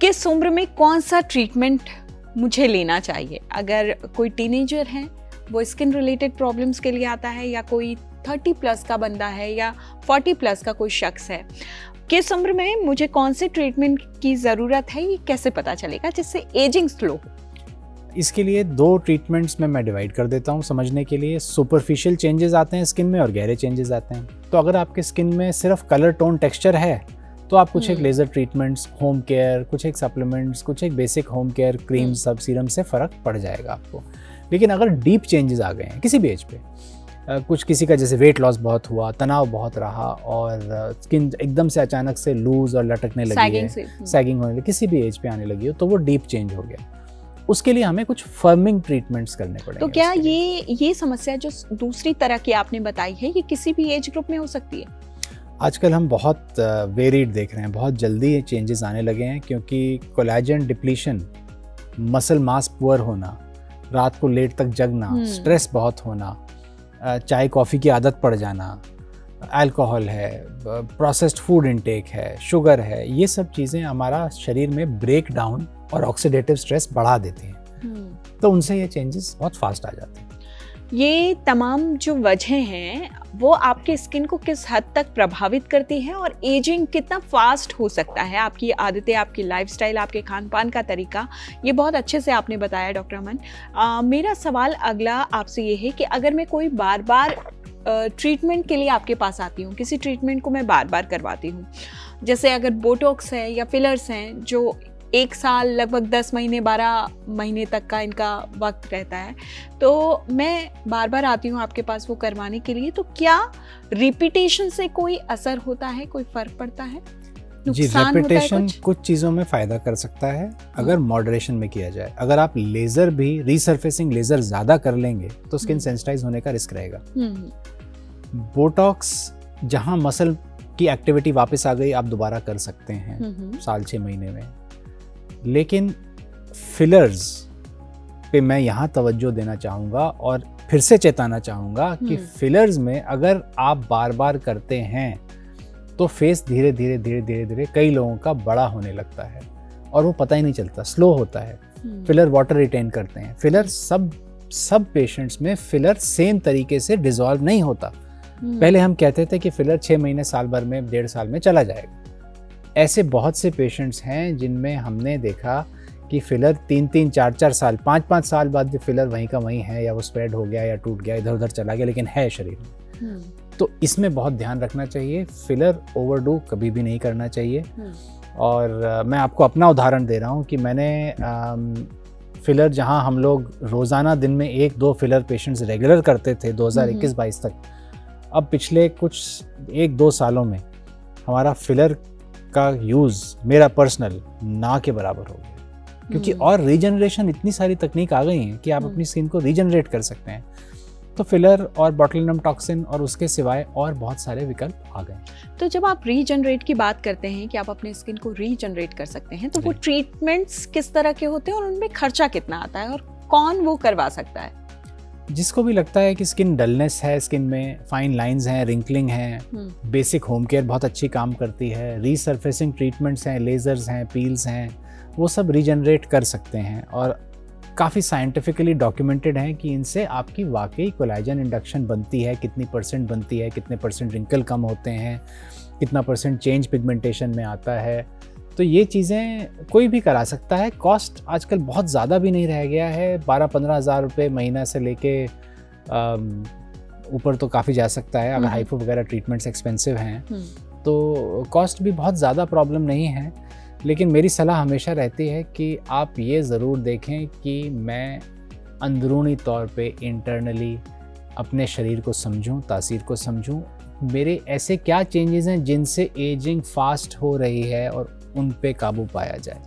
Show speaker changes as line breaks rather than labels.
किस उम्र में कौन सा ट्रीटमेंट मुझे लेना चाहिए? अगर कोई टीनेजर है, वो स्किन रिलेटेड प्रॉब्लम्स के लिए आता है, या कोई 30 प्लस का बंदा है, या 40 प्लस का कोई शख्स है, किस उम्र में मुझे कौन से ट्रीटमेंट की ज़रूरत है, ये कैसे पता चलेगा जिससे एजिंग स्लो हो?
इसके लिए 2 ट्रीटमेंट्स में मैं डिवाइड कर देता हूँ समझने के लिए। सुपरफिशियल चेंजेस आते हैं स्किन में और गहरे चेंजेस आते हैं। तो अगर आपके स्किन में सिर्फ कलर टोन टेक्सचर है तो आप कुछ एक लेज़र ट्रीटमेंट्स, होम केयर, कुछ एक सप्लीमेंट्स, कुछ एक बेसिक होम केयर क्रीम, सब सीरम से फ़र्क पड़ जाएगा आपको। लेकिन अगर डीप चेंजेस आ गए हैं किसी भी एज पे, कुछ किसी का जैसे वेट लॉस बहुत हुआ, तनाव बहुत रहा और स्किन एकदम से अचानक से लूज और लटकने लगी है, सैगिंग होने लगी, किसी भी एज पे आने लगी हो, तो वो डीप चेंज हो गया। उसके लिए हमें कुछ फर्मिंग ट्रीटमेंट्स करने पड़ेंगे।
तो क्या ये समस्या जो दूसरी तरह की आपने बताई है, ये किसी भी एज ग्रुप में हो सकती है?
आजकल हम बहुत वेरिड देख रहे हैं, बहुत जल्दी ये चेंजेस आने लगे हैं, क्योंकि collagen depletion, muscle mass poor होना, रात को लेट तक जगना, स्ट्रेस बहुत होना, चाय कॉफ़ी की आदत पड़ जाना, अल्कोहल है, प्रोसेस्ड फूड इनटेक है, शुगर है, ये सब चीज़ें हमारा शरीर में ब्रेक डाउन और ऑक्सीडेटिव स्ट्रेस बढ़ा देती हैं। तो उनसे ये चेंजेस बहुत फास्ट आ जाते हैं।
ये तमाम जो वजह हैं वो आपके स्किन को किस हद तक प्रभावित करती है, और एजिंग कितना फास्ट हो सकता है? आपकी आदतें, आपकी लाइफस्टाइल, आपके खान पान का तरीका, ये बहुत अच्छे से आपने बताया डॉक्टर अमन। मेरा सवाल अगला आपसे ये है कि अगर मैं कोई बार बार ट्रीटमेंट के लिए आपके पास आती हूँ, किसी ट्रीटमेंट को मैं बार बार करवाती हूँ, जैसे अगर बोटॉक्स है या फिलर्स हैं जो 1 साल, लगभग 10 महीने 12 महीने तक का इनका वक्त रहता है, तो मैं बार बार आती हूँ आपके पास वो करवाने के लिए, तो क्या रिपीटेशन से कोई असर होता है, कोई फ़र्क पड़ता है?
जी, रिपीटेशन कुछ चीज़ों में फ़ायदा कर सकता है अगर मॉडरेशन में किया जाए। अगर आप लेज़र भी, रीसर्फेसिंग लेज़र ज़्यादा कर लेंगे तो स्किन सेंसिटाइज होने का रिस्क रहेगा। बोटॉक्स, जहाँ मसल की एक्टिविटी वापस आ गई, आप दोबारा कर सकते हैं साल 6 महीने में। लेकिन फिलर्स पे मैं यहाँ तवज्जो देना चाहूँगा और फिर से चेताना चाहूँगा कि फिलर्स में अगर आप बार बार करते हैं तो फेस धीरे धीरे कई लोगों का बड़ा होने लगता है और वो पता ही नहीं चलता, स्लो होता है। फिलर वाटर रिटेन करते हैं। फिलर सब पेशेंट्स में फिलर सेम तरीके से डिसॉल्व नहीं होता। पहले हम कहते थे कि फिलर 6 महीने, साल भर में, 1.5 साल में चला जाएगा। ऐसे बहुत से पेशेंट्स हैं जिनमें हमने देखा कि फिलर 3-3, 4-4 साल, 5-5 साल बाद भी फिलर वहीं का वहीं है, या वो स्प्रेड हो गया या टूट गया, इधर उधर चला गया, लेकिन है शरीर में। तो इसमें बहुत ध्यान रखना चाहिए। फिलर ओवरडू कभी भी नहीं करना चाहिए। और मैं आपको अपना उदाहरण दे रहा हूँ कि मैंने फिलर, जहाँ हम लोग रोज़ाना दिन में 1-2 फिलर पेशेंट्स रेगुलर करते थे 2021-22 तक, अब पिछले कुछ 1-2 सालों में हमारा फिलर का यूज़, मेरा पर्सनल, ना के बराबर हो गया। क्योंकि और रीजनरेशन, इतनी सारी तकनीक आ गई हैं कि आप अपनी स्किन को रीजनरेट कर सकते हैं। तो फिलर और बॉटुलिनम टॉक्सिन और उसके सिवाय और बहुत सारे विकल्प आ गए।
तो जब आप रीजनरेट की बात करते हैं कि आप अपने स्किन को रीजनरेट कर सकते हैं, तो वो ट्रीटमेंट्स किस तरह के होते हैं और उनमें खर्चा कितना आता है, और कौन वो करवा सकता है?
जिसको भी लगता है कि स्किन डलनेस है, स्किन में फाइन लाइंस हैं, रिंकलिंग है, बेसिक होम केयर बहुत अच्छी काम करती है, रीसर्फेसिंग ट्रीटमेंट्स हैं, लेज़र्स हैं, पील्स हैं, वो सब रीजनरेट कर सकते हैं और काफ़ी साइंटिफिकली डॉक्यूमेंटेड हैं कि इनसे आपकी वाकई कोलेजन इंडक्शन बनती है, कितनी % बनती है, कितने % रिंकल कम होते हैं, कितना % चेंज पिगमेंटेशन में आता है। तो ये चीज़ें कोई भी करा सकता है। कॉस्ट आजकल बहुत ज़्यादा भी नहीं रह गया है। 12-15 हज़ार रुपये महीना से लेके ऊपर तो काफ़ी जा सकता है। अगर हाइपो वगैरह ट्रीटमेंट्स एक्सपेंसिव हैं तो कॉस्ट भी बहुत ज़्यादा प्रॉब्लम नहीं है। लेकिन मेरी सलाह हमेशा रहती है कि आप ये ज़रूर देखें कि मैं अंदरूनी तौर पे इंटरनली अपने शरीर को समझूं, तासीर को समझूं, मेरे ऐसे क्या चेंजेस हैं जिनसे एजिंग फास्ट हो रही है और उन पे काबू पाया जाए।